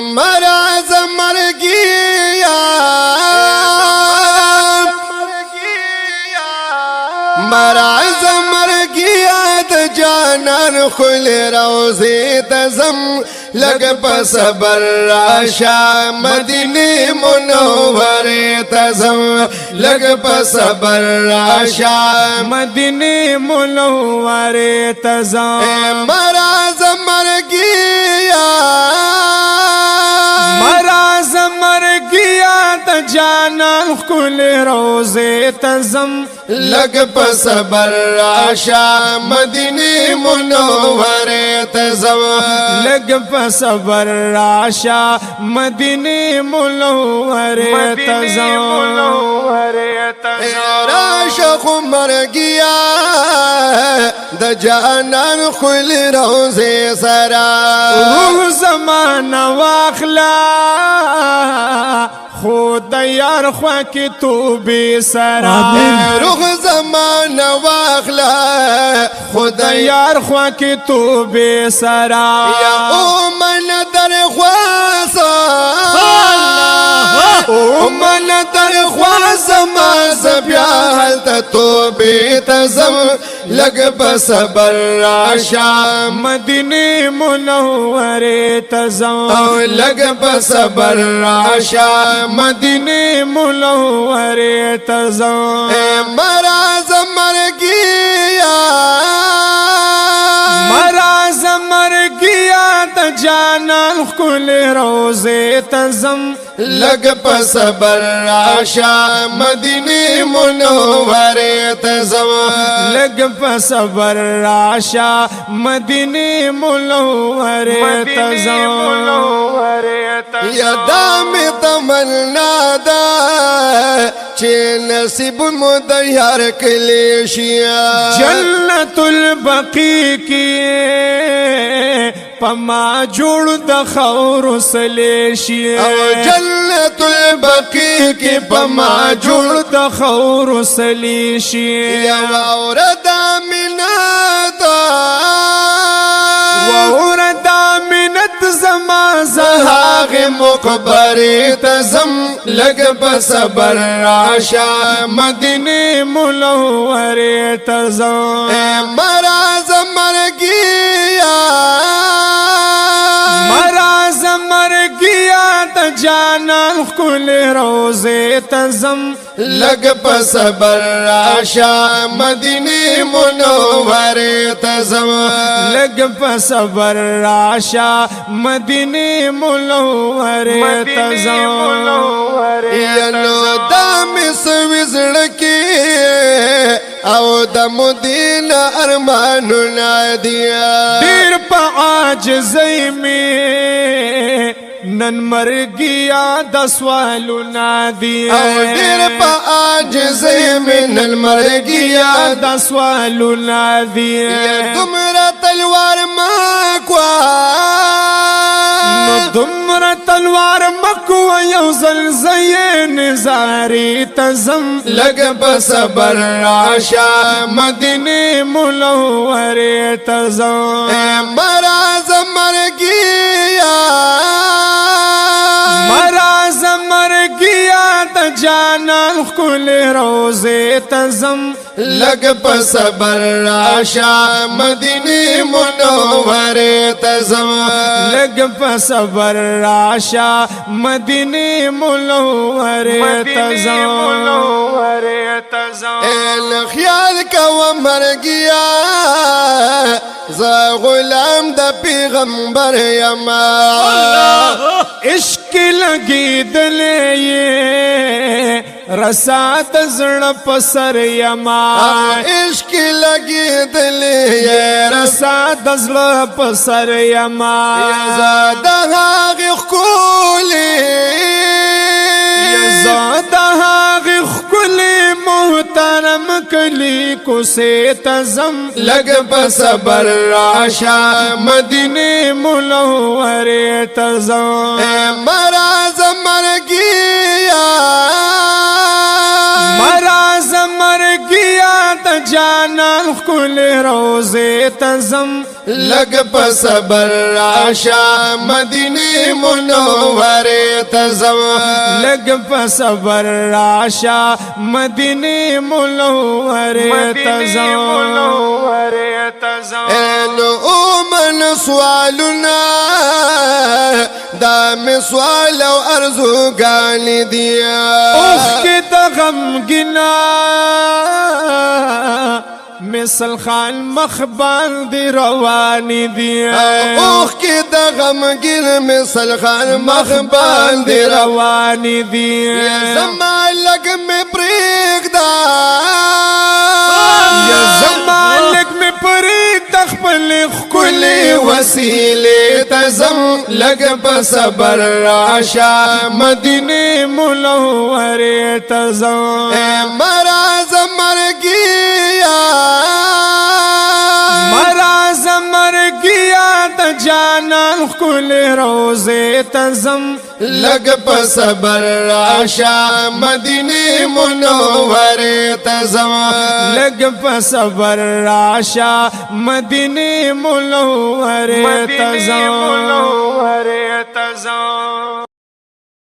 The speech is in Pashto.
مراز مرگیا مراز مرگیا د جانان خل روزی تزم لگ صبر راشا مدینی منور تزم لگ صبر راشا مدینی منور تزم مراز مرگیا مراز مرگیا د جانان خل روزی تزم لگ صبر راشا مدینی منور تزم لگ صبر راشا مدینی منور تزم راشا خمر گیا د جانان خل روزی سرا روح زمان واخلا خود یار خوا کی تو بی سرا روح زمان واخلا خود یار خوا کی تو بی سرا یا من در خواسا من در خواسا ما زبیا حلت تو بیتزم لگ صبر راشا مدینی منور تزم لگ صبر راشا مدینی منور تزم مراز مرگیا مراز مرگیا د جانان خل روزی تزم لگ صبر راشا مدینی منور تزم لگ صبر راشا مدینی منور تزم یا دام تمنا دا چه نصیب مدیار کلیشیا جنت البقی کی پما جوړ د خور سلیشی جنت البقی کی پما جوړ د خور سلیشی یا ورد منادا ورد منت زما زهاغ مقبر تزم لگ صبر راشا مدینی منور تزم مراز مرگیا مراز مرگیا د جانان خل روزی تزم لگ صبر راشا مدینی منور تزم لگ صبر راشا مدینی منور تزم ینو دام سوزړکی او د مدینه ارمانو نادیا ډیر په عاجزی می نن مرګیا د سوالو نادیا او ډیر په عاجزی من المرګیا د سوالو نادیا تمرا تلوار ما کوا دمر تلوار مکو یو زلزین زاری تزم لگ صبر راشا مدینی منور تزم مراز مرگیا مراز مرگیا د جانان خل روزی تزم لگ صبر راشا مدینی منور تزم لگ صبر راشا مدینی منور تزم خیال کو مرگیا زا غلام د پیغمبر یما عشق لگی دلی رسات زړه پسر یما عشق لگی دلی رسات زړه پسر یما زاد هاغ خولی زاد هاغ خولی محترم کلی کو سے تزم لگ صبر راشا مدینی منور تزم مراز مرگیا مراز مرگیا د جانان خل روزے تزم لگ په صبر راشا مدینه منوره تزم لگ په صبر راشا مدینه منوره تزم الو من سوالنا دا می سوال او ارزو گانی دیا اوخ کی دا غمگنا مثل خان مخبان دی روانی دی اوخ کی دا غمگین مثل خان مخبان دی روانی دی زما لگ می پریک دا یا زما لگ می پریک تخپل کلی وسیله تزم لگ په صبر راشا مدینه منوره تزم مراز مرگیا مراز مرگیا د جانان کل روزه تزم لگ په صبر راشا مدینه منوره تزم لگ په صبر راشا مدینه منوره تزم